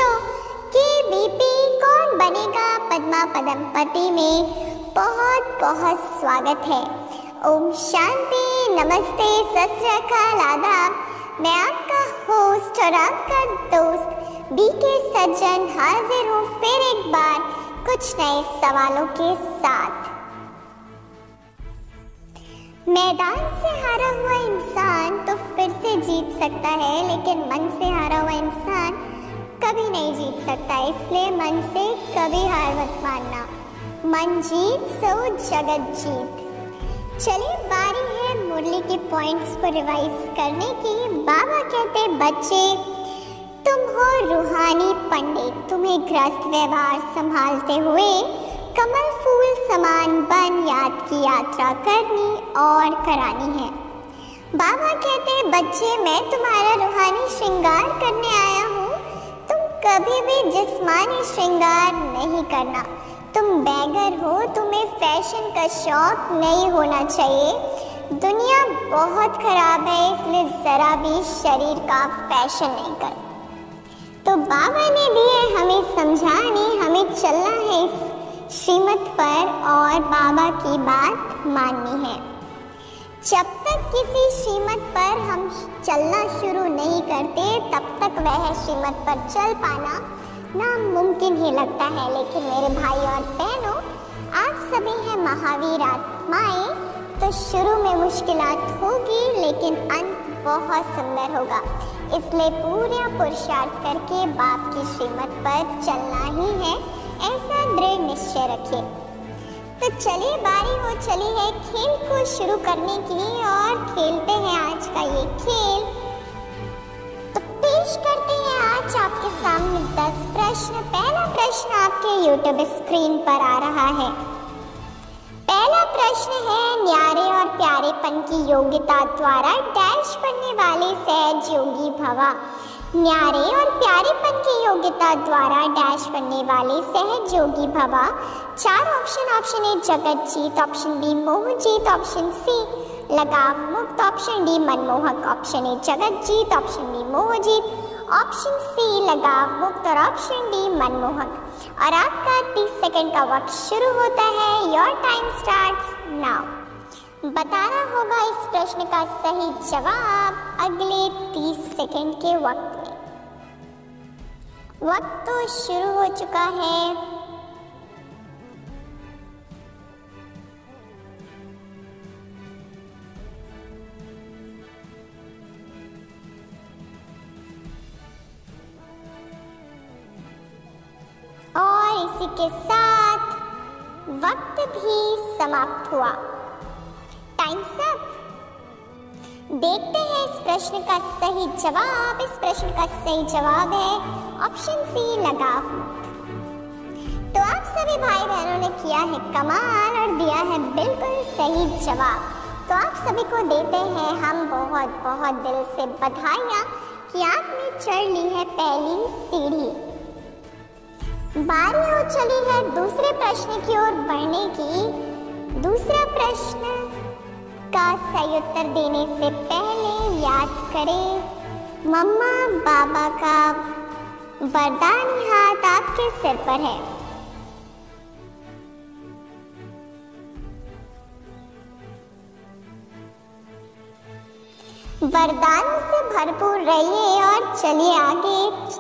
Show KBP कौन बनेगा पद्मा पदमपति में बहुत बहुत स्वागत है। ओम शांति, नमस्ते, सत श्री अकाल, आदाब। मैं आपका होस्ट और आपका दोस्त BK सज्जन हाजिर हूँ फिर एक बार कुछ नए सवालों के साथ। मैदान से हारा हुआ इंसान तो फिर से जीत सकता है, लेकिन मन से हारा हुआ इंसान कभी नहीं जीत सकता। इसलिए मन से कभी हार मत मानना। मन जीत सो जगत जीत। चलिए, बारी है मुरली के पॉइंट्स को रिवाइज करने की। बाबा कहते, बच्चे तुम हो रूहानी पंडित, तुम्हें गृहस्थ व्यवहार संभालते हुए कमल फूल समान बन याद की यात्रा करनी और करानी है। बाबा कहते, बच्चे मैं तुम्हारा रूहानी श्रृंगार करने आया हूँ। तुम कभी भी जिस्मानी श्रृंगार नहीं करना। तुम बैगर हो, तुम्हें फैशन का शौक नहीं होना चाहिए। दुनिया बहुत खराब है, इसलिए जरा भी शरीर का फैशन नहीं कर। तो बाबा ने दिए हमें समझाने, हमें चलना है इस श्रीमत पर और बाबा की बात माननी है। जब तक किसी श्रीमत पर हम चलना शुरू नहीं करते, तब तक वह श्रीमत पर चल पाना नामुमकिन ही लगता है। लेकिन मेरे भाई और बहनों, आप सभी हैं महावीर आत्माएं, तो शुरू में मुश्किलात होगी, लेकिन अंत बहुत सुंदर होगा। इसलिए पूरा पुरुषार्थ करके बाप की श्रीमत पर चलना ही है, ऐसा दृढ़ निश्चय रखिए। तो चलिए, बारी हो चली है खेल को शुरू करने की और खेलते हैं आज का ये खेल। तो पेश करते हैं आज आपके सामने 10 प्रश्न। पहला प्रश्न आपके YouTube स्क्रीन पर आ रहा है। पहला प्रश्न है, न्यारे और प्यारेपन की योग्यता द्वारा डैश बनने वाले सहज योगी भवा। न्यारे और प्यारेपन की योग्यता द्वारा डैश बनने वाले सहज योगी भवा। 4 ऑप्शन। ऑप्शन ए जगत जीत, ऑप्शन बी मोह जीत, ऑप्शन सी लगाव मुक्त, ऑप्शन डी मनमोहक। ऑप्शन ए जगत जीत, ऑप्शन बी मोह जीत, ऑप्शन सी लगाव मुक्त और ऑप्शन डी मनमोहक। और आपका 30 सेकंड का वक्त शुरू होता है। Your time starts now. बताना होगा इस प्रश्न का सही जवाब अगले 30 सेकंड के वक्त में। वक्त तो शुरू हो चुका है। और इसी के साथ वक्त भी समाप्त हुआ। Times up. देखते हैं इस प्रश्न का सही जवाब। इस प्रश्न का सही जवाब है ऑप्शन सी लगाव मुक्त। तो आप सभी भाई बहनों ने किया है कमाल और दिया है बिल्कुल सही जवाब। तो आप सभी को देते हैं हम बहुत बहुत दिल से बधाइयाँ कि आपने चढ़ ली है पहली सीढ़ी। बारी हो चली है दूसरे प्रश्न की ओर बढ़ने की। दूसरा प्रश्न का सही उत्तर देने से पहले याद करें, मम्मा बाबा का वरदानी हाथ आपके सिर पर है। वरदान से भरपूर रहिए और चलिए आगे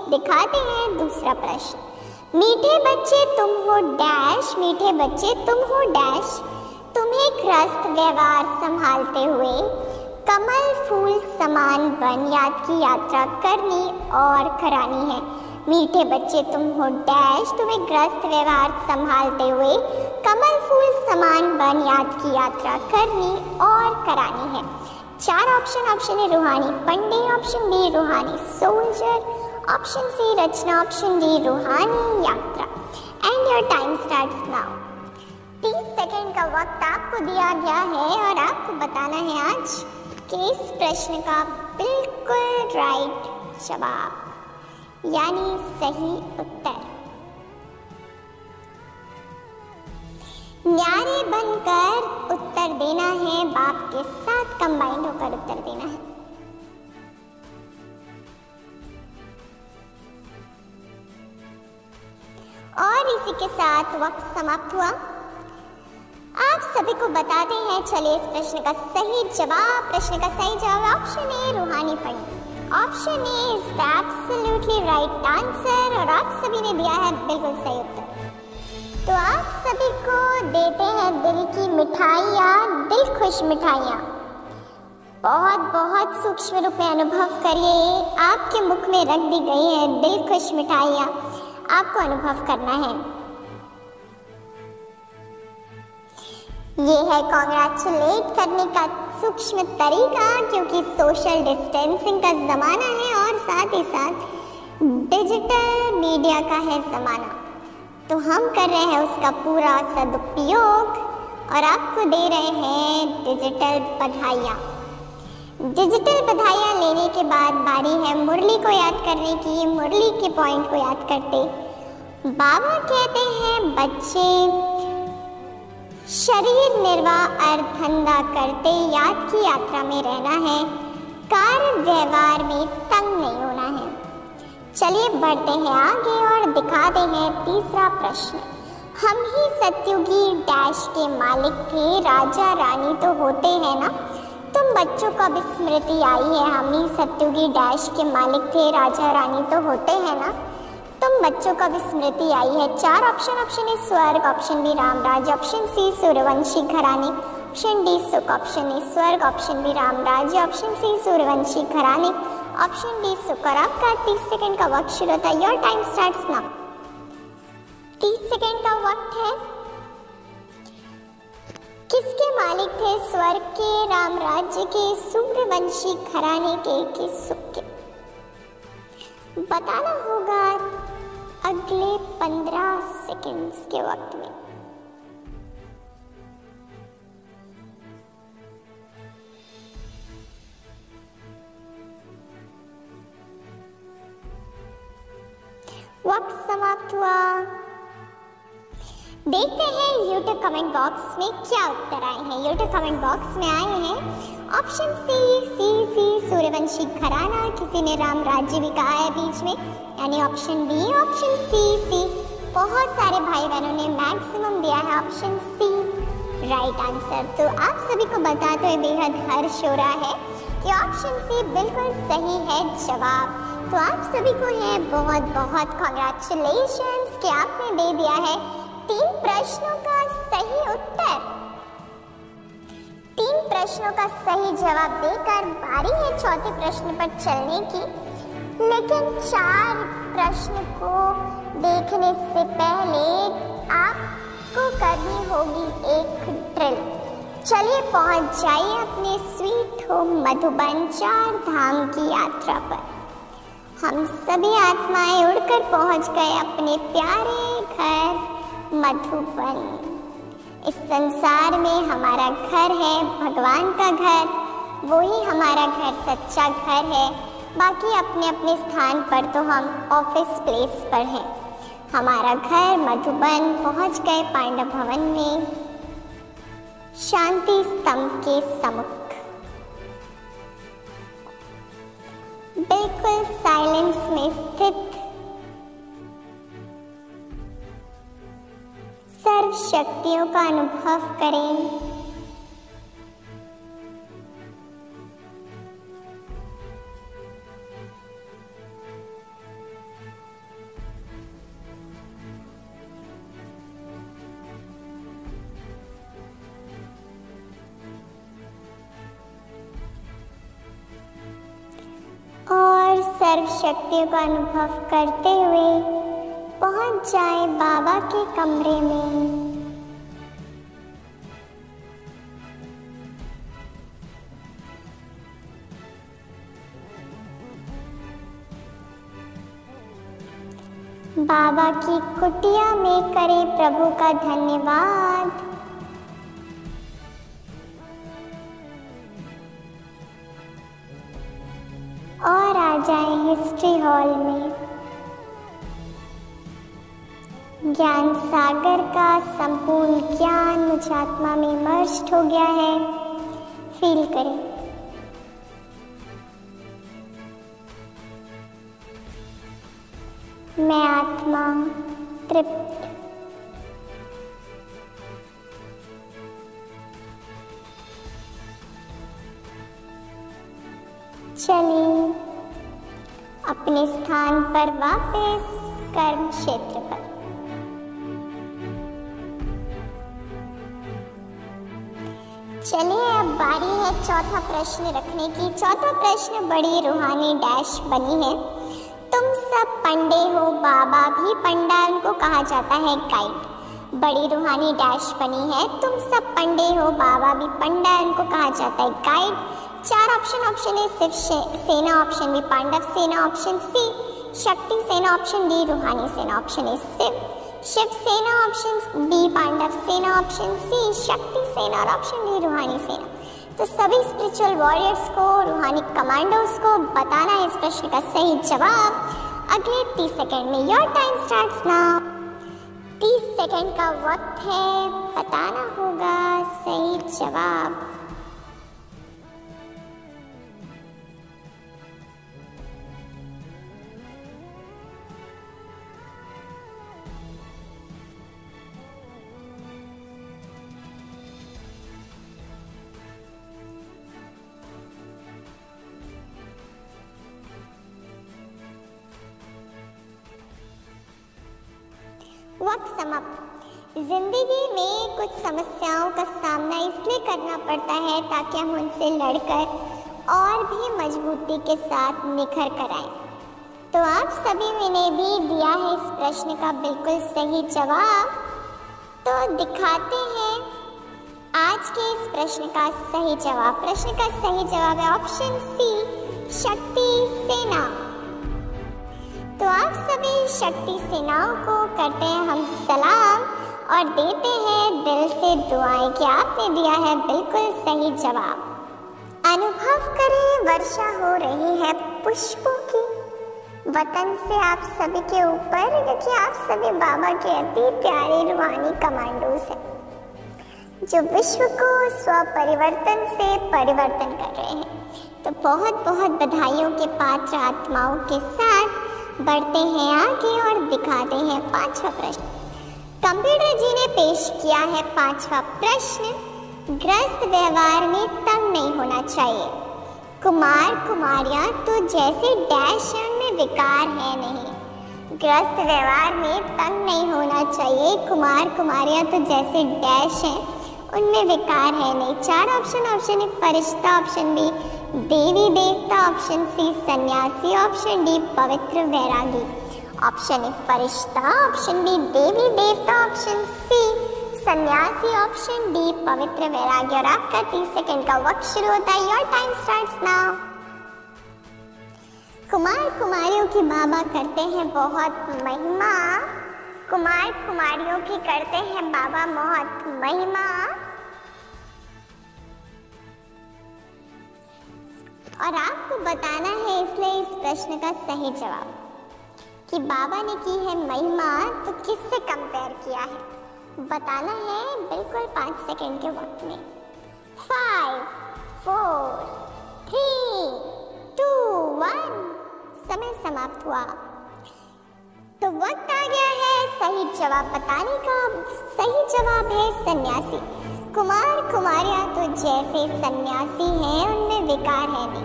दिखाते हैं दूसरा प्रश्न। मीठे बच्चे तुम हो डैश, मीठे बच्चे तुम हो डैश, तुम्हें गृहस्थ व्यवहार संभालते हुए कमल फूल समान बन याद की यात्रा करनी और करानी है। मीठे बच्चे तुम हो डैश, तुम्हें गृहस्थ व्यवहार संभालते हुए कमल फूल समान बन याद की यात्रा करनी और करानी है। 4 ऑप्शन। ऑप्शन ए रूहानी पंडित, ऑप्शन बी रूहानी सोल्जर, ऑप्शन सी रचना, ऑप्शन डी रूहानी यात्रा। And your time starts now. 30 second का वक्त आपको दिया गया है और आपको बताना है आज कि इस प्रश्न का बिल्कुल राइट जवाब यानी सही उत्तर। न्यारे बनकर उत्तर देना है, बाप के साथ कंबाइंड होकर उत्तर देना है। इसी के साथ वक्त समाप्त हुआ। आप सभी को बताते हैं, चलिए इस प्रश्न का सही जवाब ऑप्शन ए रूहानी पढ़ें। Option A is the absolutely right answer और आप सभी ने दिया है बिल्कुल सही उत्तर। तो आप सभी को देते हैं दिल की मिठाइयाँ, दिल खुश मिठाइयाँ। बहुत बहुत सूक्ष्म रूप में अनुभव करिए, आपके मुख में रख दी गई है दिल खुश मिठाइयाँ, आपको अनुभव करना है। ये है कॉन्ग्रेचुलेट करने का सूक्ष्म तरीका, क्योंकि सोशल डिस्टेंसिंग का ज़माना है और साथ ही साथ डिजिटल मीडिया का है ज़माना। तो हम कर रहे हैं उसका पूरा सदुपयोग और आपको दे रहे हैं डिजिटल बधाइयाँ। डिजिटल बधाइयाँ लेने के बाद बारी है मुरली को याद करने की। मुरली के पॉइंट को याद करते बाबा कहते हैं, बच्चे शरीर निर्वाह और धंधा करते याद की यात्रा में रहना है, कार्य व्यवहार में तंग नहीं होना है। चलिए बढ़ते हैं आगे और दिखाते हैं तीसरा प्रश्न। हम ही सत्युगी डैश के मालिक थे, राजा रानी तो होते हैं ना। तुम बच्चों को अब स्मृति आई है, हम ही सत्युगी डैश के मालिक थे, राजा रानी तो होते हैं ना। तुम बच्चों को अब स्मृति आई है। चार ऑप्शन ए स्वर्ग, ऑप्शन बी रामराज, ऑप्शन सी सूर्यवंशी घराने, ऑप्शन डी सुख, ऑप्शन ए स्वर्ग, ऑप्शन बी रामराज, ऑप्शन सी सूर्यवंशी घराने, ऑप्शन डी सुख। और आपका 30 सेकंड का वक्त शुरू होता है। Your time starts now. 30 second का वक्त है। किसके मालिक थे? स्वर्ग के, रामराज्य के, सूर्यवंशी घराने के, कि सुख के? बताना होगा अगले 15 सेकंड्स के वक्त में। वक्त समाप्त हुआ। देखते हैं यूट्यूब कमेंट बॉक्स में क्या उत्तर आए हैं। यूट्यूब कमेंट बॉक्स में आए हैं ऑप्शन सी सूर्यवंशी घराना, किसी ने राम राज्य भी कहा है बीच में, यानी ऑप्शन बी, ऑप्शन सी। बहुत सारे भाई बहनों ने मैक्सिमम दिया है ऑप्शन सी राइट आंसर। तो आप सभी को बताते हुए बेहद हर्ष हो रहा है कि ऑप्शन सी बिल्कुल सही है जवाब। तो आप सभी को है बहुत बहुत कॉन्ग्रेचुलेशंस कि आपने दे दिया है 3 प्रश्नों का सही उत्तर। 3 प्रश्नों का सही जवाब देकर बारी है चौथे प्रश्न पर चलने की, लेकिन 4 प्रश्न को देखने से पहले आपको करनी होगी एक ड्रिल। चलिए पहुंच जाइए अपने स्वीट होम मधुबन 4 धाम की यात्रा पर। हम सभी आत्माएं उड़कर पहुंच गए अपने प्यारे घर मधुबन। इस संसार में हमारा घर है भगवान का घर, वही हमारा घर सच्चा घर है। बाकी अपने अपने स्थान पर तो हम ऑफिस प्लेस पर हैं। हमारा घर मधुबन पहुंच गए पांडव भवन में, शांति स्तंभ के सम्मुख। बिल्कुल साइलेंस में स्थित सर्व शक्तियों का अनुभव करें। और सर्व शक्तियों का अनुभव करते हुए पहुंच जाए बाबा के कमरे में। बाबा की कुटिया में करें प्रभु का धन्यवाद। और आ जाए हिस्ट्री हॉल में। ज्ञान सागर का संपूर्ण ज्ञान मुझ आत्मा में मर्ज हो गया है। फील करें। मैं आत्मा तृप्त चलिए अपने स्थान पर वापस कर्म क्षेत्र पर। चलिए अब बारी है चौथा प्रश्न रखने की। चौथा प्रश्न बड़ी रूहानी डैश बनी है। तुम सब पंडे हो, बाबा भी पंडा, उनको कहा जाता है गाइड। बड़ी रूहानी डैश बनी है। तुम सब पंडे हो, बाबा भी पंडा, उनको कहा जाता है गाइड। 4 ऑप्शन ए शिव सेना, ऑप्शन बी पांडव सेना, ऑप्शन सी शक्ति सेना, ऑप्शन डी रूहानी सेना, ऑप्शन ए शिव सेना, ऑप्शन बी पांडव सेना, ऑप्शन सी शक्ति सेना और ऑप्शन डी रूहानी सेना। तो सभी स्पिरिचुअल वॉरियर्स को, रूहानी कमांडोज को बताना है इस प्रश्न का सही जवाब अगले 30 सेकंड में। Your time starts now. 30 second का वक्त है, बताना होगा सही जवाब। वक्त समाप्त। जिंदगी में कुछ समस्याओं का सामना इसलिए करना पड़ता है ताकि हम उनसे लड़कर और भी मजबूती के साथ निखर कर आए। तो आप सभी ने भी दिया है इस प्रश्न का बिल्कुल सही जवाब। तो दिखाते हैं आज के इस प्रश्न का सही जवाब। प्रश्न का सही जवाब है ऑप्शन सी शक्ति सेना। तो आप सभी शक्ति सेनाओं को करते हैं हम सलाम और देते हैं दिल से दुआएं कि आपने दिया है बिल्कुल सही जवाब। अनुभव करें वर्षा हो रही है पुष्पों की वतन से आप सभी के ऊपर, क्योंकि आप सभी बाबा के अति प्यारे रूहानी कमांडोज हैं जो विश्व को स्वपरिवर्तन से परिवर्तन कर रहे हैं। तो बहुत बहुत बधाइयों के पात्र आत्माओं के साथ बढ़ते हैं आगे और दिखाते हैं 5वां प्रश्न। कंप्यूटर जी ने पेश किया है 5वां प्रश्न। ग्रस्त व्यवहार में तंग नहीं होना चाहिए। कुमार कुमारियां तो जैसे डैश है उनमें विकार है नहीं। ग्रस्त व्यवहार में तंग नहीं होना चाहिए। कुमार कुमारियां तो जैसे डैश हैं उनमें विकार है नहीं। 4 option A Firishta, option B देवी देवता, ऑप्शन सी सन्यासी, ऑप्शन डी पवित्र वैरागी। Option A Firishta, option B देवी देवता, ऑप्शन सी सन्यासी, ऑप्शन डी पवित्र वैरागी। और आपका 30 सेकंड का वक्त शुरू होता है। Your time starts now. कुमार कुमारियों की बाबा करते हैं बहुत महिमा। कुमार कुमारियों की करते हैं बाबा बहुत महिमा। और आपको बताना है इसलिए इस प्रश्न का सही जवाब कि बाबा ने की है महिमा तो किससे कंपेयर किया है बताना है बिल्कुल 5 सेकंड के वक्त में। 5 4 3 2 1 समय समाप्त हुआ। तो वक्त आ गया है सही जवाब बताने का। सही जवाब है सन्यासी। कुमार कुमारियां तो जैसे सन्यासी हैं उनमें विकार है नहीं।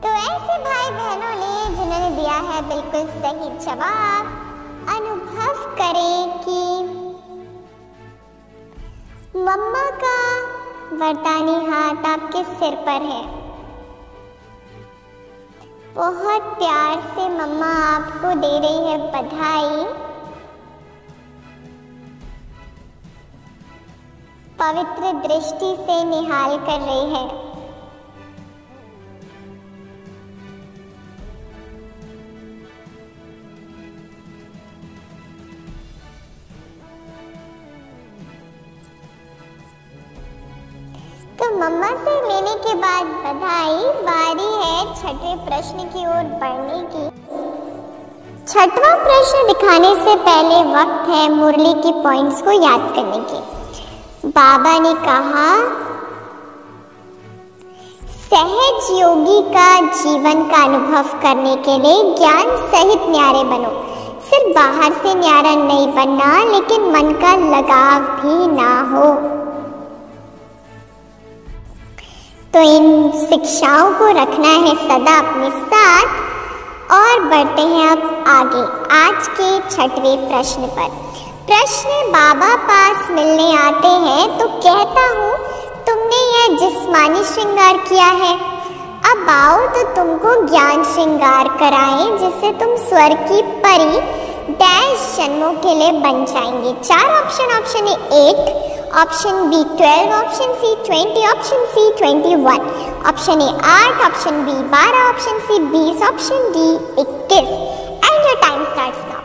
तो ऐसे भाई बहनों ने जिन्होंने दिया है बिल्कुल सही जवाब, अनुभव करें कि मम्मा का वरदानी हाथ आपके सिर पर है। बहुत प्यार से मम्मा आपको दे रही है बधाई। पवित्र दृष्टि से निहाल कर रही है। तो मम्मा से लेने के बाद बधाई। बारी है 6वें प्रश्न की ओर बढ़ने की। 6वां प्रश्न दिखाने से पहले वक्त है मुरली की पॉइंट्स को याद करने की। बाबा ने कहा सहज योगी का जीवन का अनुभव करने के लिए ज्ञान सहित न्यारे बनो। सिर्फ बाहर से न्यारा नहीं बनना, लेकिन मन का लगाव भी ना हो। तो इन शिक्षाओं को रखना है सदा अपने साथ। और बढ़ते हैं अब आगे आज के 6वें प्रश्न पर। प्रश्न बाबा पास मिलने आते हैं तो कहता हूँ तुमने यह जिस्मानी श्रृंगार किया है, अब आओ तो तुमको ज्ञान श्रृंगार कराएं जिससे तुम स्वर्ग की परी डैश जन्मों के लिए बन जाएंगे। 4 option. Option A 8, option B 12, option C 20, option C 21, option A 8, option B 12, option C 20, option D 21। And your time starts now.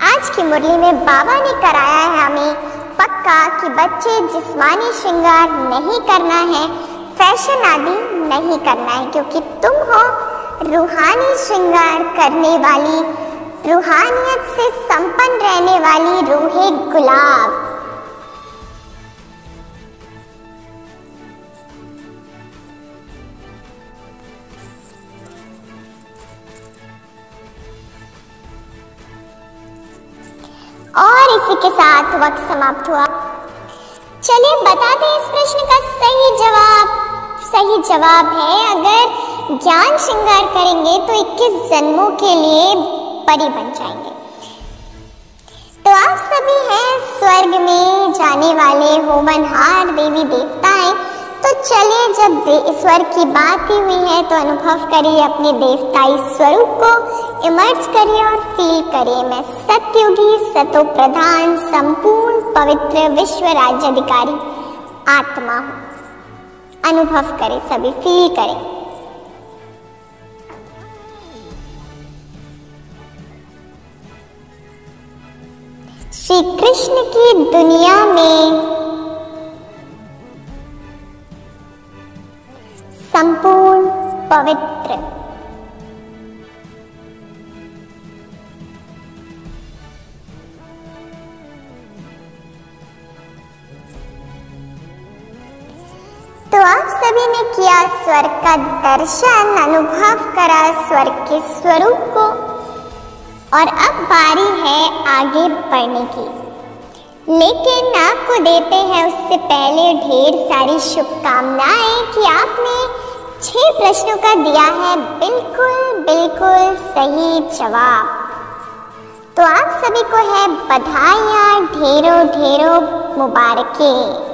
आज की मुरली में बाबा ने कराया है हमें पक्का कि बच्चे जिस्मानी श्रृंगार नहीं करना है, फैशन आदि नहीं करना है, क्योंकि तुम हो रूहानी श्रृंगार करने वाली, रूहानियत से संपन्न रहने वाली रूहे गुलाब। और इसी के साथ वक्त समाप्त हुआ। चलिए बता दें इस प्रश्न का सही जवाब। सही जवाब है अगर ज्ञान श्रृंगार करेंगे तो 21 जन्मों के लिए परी बन जाएंगे। तो आप सभी हैं स्वर्ग में जाने वाले होमनहार देवी देवताएं। तो चलिए जब स्वर्ग की बात ही हुई है तो अनुभव करिए अपने देवताई स्वरूप को, इमर्ज करिए और फील करिए मैं सतयुगी सतो प्रधान संपूर्ण पवित्र विश्व राज्याधिकारी आत्मा हूँ। अनुभव करें सभी, फील करें। श्री कृष्ण की दुनिया में संपूर्ण पवित्र तो आप सभी ने किया स्वर्ग का दर्शन, अनुभव करा स्वर्ग के स्वरूप को, और अब बारी है आगे बढ़ने की। लेकिन आपको देते हैं उससे पहले ढेर सारी शुभकामनाएं कि आपने 6 प्रश्नों का दिया है बिल्कुल सही जवाब। तो आप सभी को है बधाइयां, ढेरों मुबारकें।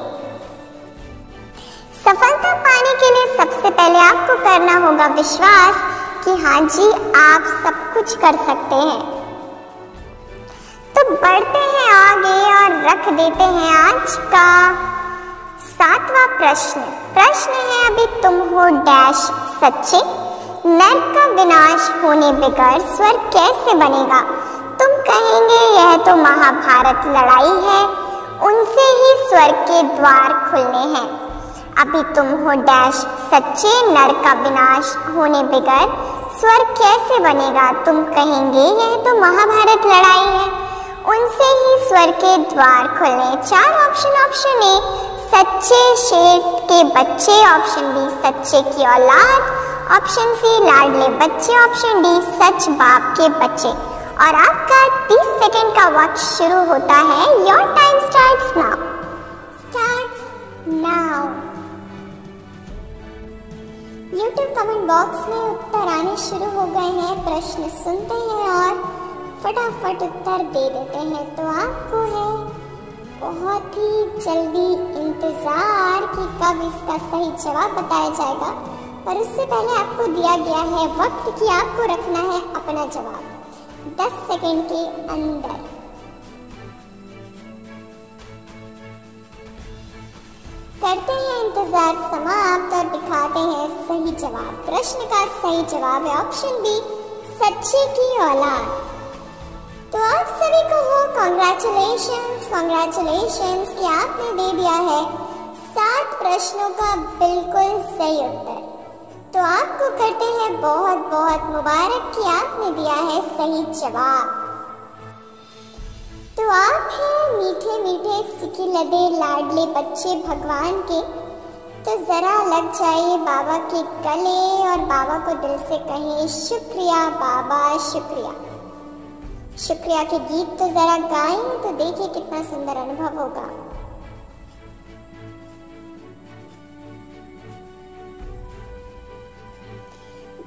सफलता पाने के लिए सबसे पहले आपको करना होगा विश्वास कि हाँ जी आप सब कुछ कर सकते हैं। तो बढ़ते हैं आगे और रख देते हैं आज का 7वां प्रश्न। प्रश्न है अभी तुम हो डैश सच्चे, नरक का विनाश होने बगैर स्वर्ग कैसे बनेगा? तुम कहेंगे यह तो महाभारत लड़ाई है, उनसे ही स्वर्ग के द्वार खुलने हैं। अभी तुम हो डैश सच्चे, नरक का विनाश होने बगैर स्वर्ग कैसे बनेगा? तुम कहेंगे यह तो महाभारत लड़ाई है, उनसे ही स्वर्ग के द्वार खुलने। 4 ऑप्शन। ऑप्शन ए सच्चे शेर के बच्चे, ऑप्शन बी सच्चे की औलाद, ऑप्शन सी लाडले बच्चे, ऑप्शन डी सच बाप के बच्चे। और आपका 30 सेकंड का वक्त शुरू होता है। Your time starts now. YouTube comment box में उत्तर आने शुरू हो गए हैं। प्रश्न सुनते हैं और फटाफट उत्तर दे देते हैं। तो आपको है बहुत ही जल्दी इंतजार कि कब इसका सही जवाब बताया जाएगा, पर उससे पहले आपको दिया गया है वक्त कि आपको रखना है अपना जवाब 10 सेकंड के अंदर। करते हैं इंतजार समाप्त और दिखाते हैं सही जवाब। प्रश्न का सही जवाब है ऑप्शन बी सच्चे की औलाद। तो आप सभी को हो कॉन्ग्रेचुलेशंस कि आपने दे दिया है 7 प्रश्नों का बिल्कुल सही उत्तर। तो आपको करते हैं बहुत मुबारक कि आपने दिया है सही जवाब। तो आप हैं मीठे सिकी लदे लाडले बच्चे भगवान के। तो जरा लग जाइए बाबा के गले और बाबा को दिल से कहें शुक्रिया बाबा, शुक्रिया के गीत तो जरा गाएं तो देखिए कितना सुंदर अनुभव होगा।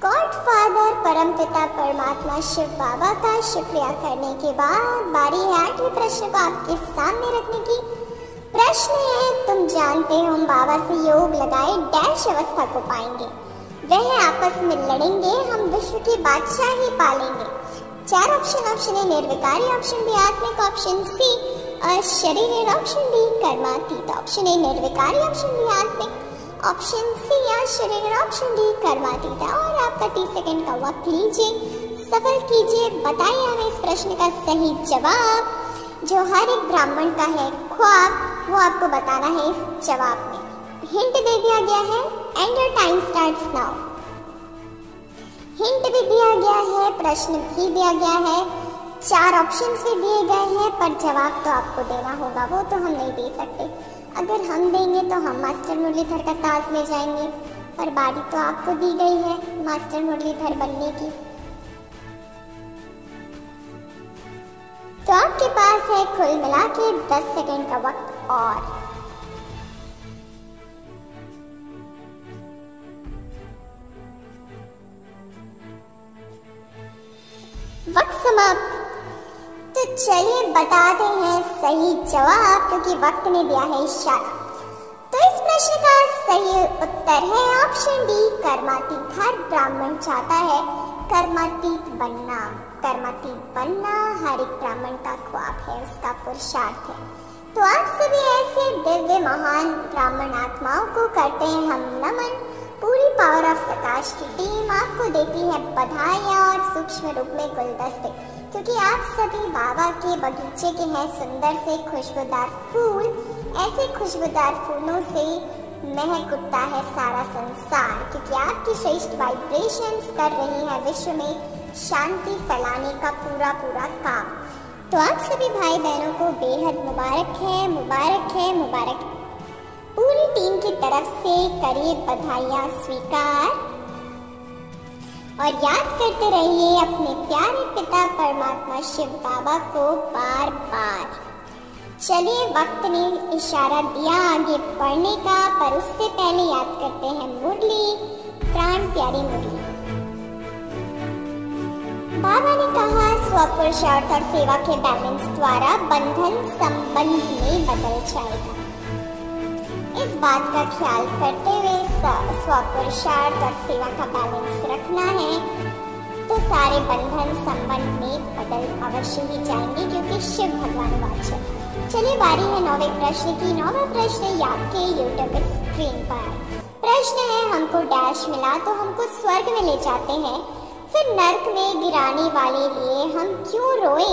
गॉडफादर परमपिता परमात्मा शिव बाबा का शुक्रिया करने के बाद बारी है 8वें प्रश्न को आपके सामने रखने की। प्रश्न है, तुम जानते हो हम बाबा से योग लगाए डैश अवस्था को पाएंगे, वह आपस में लड़ेंगे, हम विश्व की बादशाही पालेंगे। 4 ऑप्शन। ऑप्शन ए निर्विकारी, ऑप्शन बी आत्मिक, ऑप्शन सी अशरीरी, ऑप्शन डी कर्मातीत। ऑप्शन ए निर्विकारी, ऑप्शन बी आत्मिक, ऑप्शन सी अशरीरी, ऑप्शन डी कर्मातीत। और आपका 30 सेकंड का वक्त लीजिए, सफल कीजिए, बताइए हमें इस प्रश्न का सही जवाब जो हर एक ब्राह्मण का है ख्वाब, वो आपको बताना है इस जवाब में। हिंट दे दिया गया है and your time starts now. Hint भी दिया गया है, प्रश्न भी दिया गया है, 4 ऑप्शंस भी दिए गए हैं, पर जवाब तो आपको देना होगा, वो तो हम नहीं दे सकते। अगर हम देंगे तो हम मास्टर मुरलीधर का ताज ले जाएंगे, पर बारी तो आपको दी गई है मास्टर मुरलीधर बनने की। तो आपके पास है कुल मिला के 10 सेकंड का वक्त और। वक्त समाप्त। तो चलिए बताते हैं सही जवाब, क्योंकि वक्त ने दिया है इशारा। तो इस प्रश्न का सही उत्तर है ऑप्शन डी कर्मातीत। हर ब्राह्मण चाहता है कर्मातीत बनना। कर्मातीत बनना हर एक ब्राह्मण का ख्वाब है, उसका पुरुषार्थ है। तो आप सभी ऐसे दिव्य महान ब्राह्मण आत्माओं को करते हैं हम नमन। पूरी पावर ऑफ प्रकाश की टीम आपको देती है बधाइयाँ और सूक्ष्म रूप में गुलदस्ते, क्योंकि आप सभी बाबा के बगीचे के हैं सुंदर से खुशबूदार फूल। ऐसे खुशबूदार फूलों से महक उठता है सारा संसार, क्योंकि आपकी श्रेष्ठ वाइब्रेशंस कर रही है विश्व में शांति फैलाने का पूरा काम। तो आप सभी भाई बहनों को बेहद मुबारक है, मुबारक है, मुबारक है। पूरी टीम की तरफ से करिए बधाइयाँ स्वीकार और याद करते रहिए अपने प्यारे पिता परमात्मा शिव बाबा को बार बार। चलिए वक्त ने इशारा दिया आगे बढ़ने का, पर उससे पहले याद करते हैं मुरली, प्राण प्यारी मुरली। बाबा ने कहा स्वपुरुषार्थ और सेवा के बैलेंस द्वारा बंधन संबंध में बदल जाएगा। इस बात का ख्याल करते हुए स्वपुरुषार्थ और सेवा का बैलेंस रखना है, तो सारे बंधन संबंध में बदल अवश्य ही जाएंगे, क्योंकि शिव भगवान वाच है। चलिए बारी है 9वें प्रश्न की। 9वां प्रश्न आपके यूट्यूब स्क्रीन पर। प्रश्न है, हमको डैश मिला तो हमको स्वर्ग में ले जाते हैं, फिर नर्क में गिराने वाले लिए हम क्यों रोए?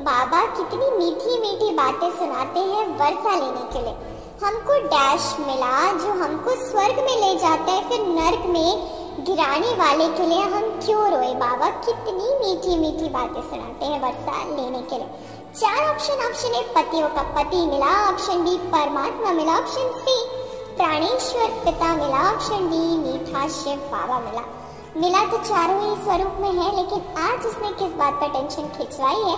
बाबा कितनी मीठी मीठी बातें सुनाते हैं वर्षा लेने के लिए। हमको डैश मिला जो हमको स्वर्ग में ले जाता है, फिर नर्क में गिराने वाले के लिए हम क्यों रोए? बाबा कितनी मीठी मीठी बातें सुनाते हैं वर्षा लेने के लिए। 4 ऑप्शन। ऑप्शन ए पतियों का पति मिला, ऑप्शन बी परमात्मा मिला, ऑप्शन सी प्राणेश्वर पिता मिला, ऑप्शन डी मीठा शिव बाबा मिला। मिला तो चारों ही स्वरूप में है, लेकिन आज उसने किस बात पर टेंशन खिंचवाई है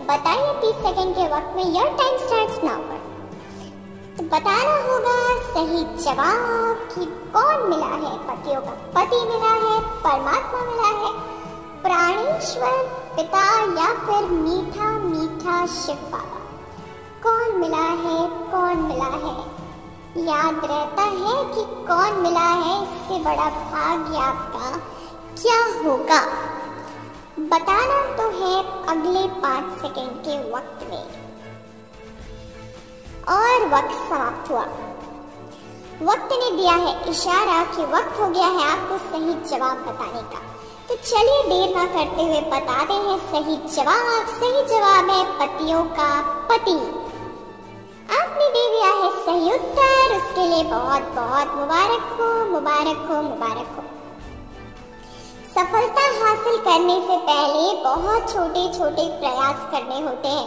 बताइए 30 सेकंड के वक्त में। Your time starts now. तो बताना होगा सही जवाब कि कौन मिला है। पतियों का पति मिला है, परमात्मा मिला है, प्राणेश्वर पिता, या फिर मीठा मीठा शिव बाबा। कौन मिला है, कौन मिला है? याद रहता है कि कौन मिला है, इससे बड़ा भाग्य आपका क्या होगा? बताना तो है अगले 5 सेकंड के वक्त में। और वक्त समाप्त हुआ। वक्त ने दिया है इशारा कि वक्त हो गया है आपको सही जवाब बताने का। तो चलिए देर ना करते हुए बताते हैं सही जवाब। सही जवाब है पतियों का पति। आपने दे दिया है सही उत्तर, उसके लिए बहुत बहुत मुबारक हो, मुबारक हो, मुबारक हो। सफलता हासिल करने से पहले बहुत छोटे छोटे प्रयास करने होते हैं,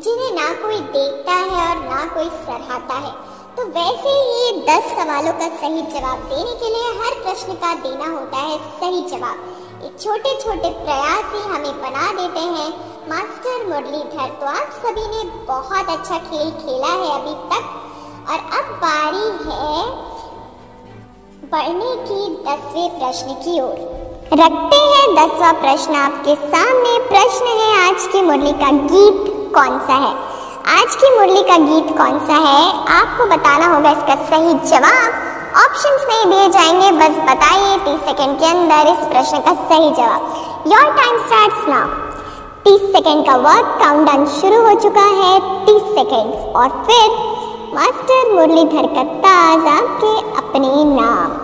जिन्हें ना कोई देखता है और ना कोई सराहता है। तो वैसे ही 10 सवालों का सही जवाब देने के लिए हर प्रश्न का देना होता है सही जवाब। ये छोटे छोटे प्रयास ही हमें बना देते हैं मास्टर मुरलीधर। तो आप सभी ने बहुत अच्छा खेल खेला है अभी तक, और अब बारी है बढ़ने की 10वें प्रश्न की ओर। रखते हैं 10वां प्रश्न आपके सामने। प्रश्न है, आज की मुरली का गीत कौन सा है? आज की मुरली का गीत कौन सा है? आपको बताना होगा इसका सही जवाब। ऑप्शंस नहीं दिए जाएंगे, बस बताइए 30 सेकंड के अंदर इस प्रश्न का सही जवाब। Your time starts now. 30 second का वर्क काउंटडाउन शुरू हो चुका है। 30 सेकंड और फिर मास्टर मुरलीधर का ताज आपके अपने नाम।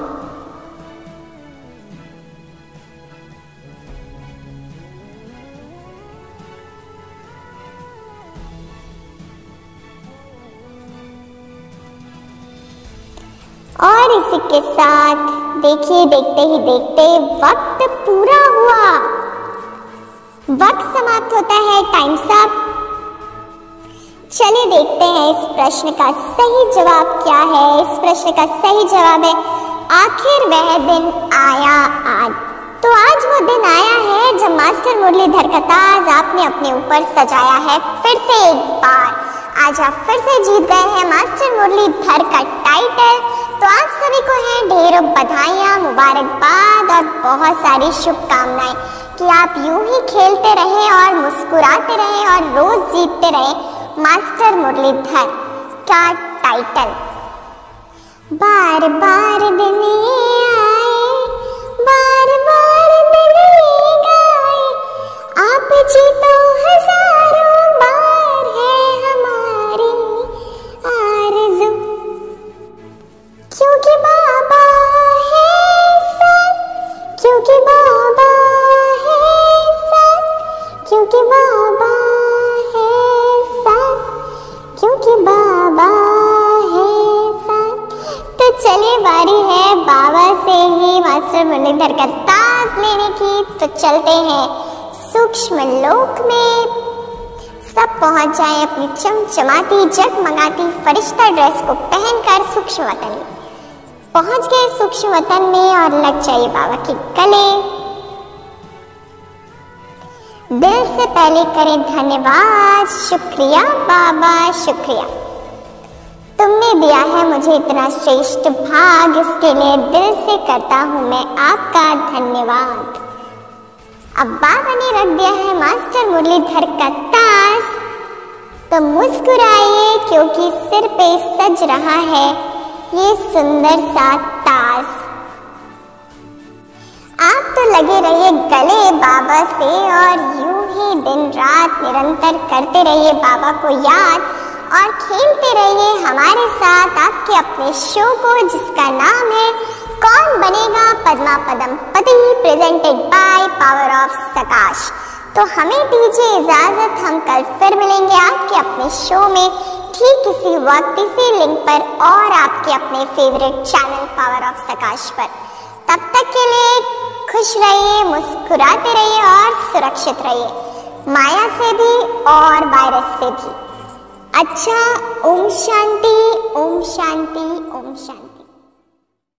और इसी के साथ देखिए, देखते ही देखते वक्त पूरा हुआ। वक्त समाप्त होता है, टाइम्स अप। चलिए देखते हैं इस प्रश्न का सही जवाब क्या है। इस प्रश्न का सही जवाब है, आखिर वह दिन आया आज। तो आज वो दिन आया है जब मास्टर मुरलीधर का ताज आपने अपने ऊपर सजाया है। फिर से एक बार आज आप फिर से जीत गए हैं मास्टर मुरलीधर का टाइटल। तो आप सभी को हैं ढेरों बधाइयाँ, मुबारकबाद और बहुत सारी शुभकामनाएं कि आप यूं ही खेलते रहें और मुस्कुराते रहें और रोज जीतते रहें मास्टर मुरलीधर का टाइटल। बार बार दिन ये आए, बार बार दिन ये गाए, आप जीतो हजारों बार है हमारी आरज़ू। क्योंकि बाबा है साथ, क्योंकि बाबा है साथ, क्योंकि बाबा है साथ, क्योंकि बाबा है साथ। तो चलिए बारी है बाबा से ही मास्टर मुरलीधर का ताज लेने की। तो चलते हैं सूक्ष्म लोक में। सब पहुंच जाएं अपनी चमचमाती जगमगाती फरिश्ता ड्रेस को पहनकर सूक्ष्म वतन में। पहुंच गए सूक्ष्म वतन में और लग जाइए बाबा के गले। दिल से पहले करें धन्यवाद, शुक्रिया बाबा शुक्रिया। तुमने दिया है मुझे इतना श्रेष्ठ भाग, इसके लिए दिल से करता हूं मैं आपका धन्यवाद। अब बाबा ने रख दिया है मास्टर मुरलीधर का ताज, तो मुस्कुराइए क्योंकि सिर पे सज रहा है ये सुंदर सा ताज। आप तो लगे रहिए गले बाबा से और यूं ही दिन रात निरंतर करते रहिए बाबा को याद और खेलते रहिए हमारे साथ आपके अपने शो को, जिसका नाम है कौन बनेगा पद्मा पदम पति, प्रेजेंटेड बाय पावर ऑफ सकाश। तो हमें दीजिए इजाजत, हम कल फिर मिलेंगे आपके अपने शो में ठीक इसी वक्त इसी लिंक पर और आपके अपने फेवरेट चैनल पावर ऑफ सकाश पर। तब तक के लिए खुश रहिए, मुस्कुराते रहिए और सुरक्षित रहिए माया से भी और वायरस से भी। अच्छा, ओम शांति, ओम शांति, ओम शांति।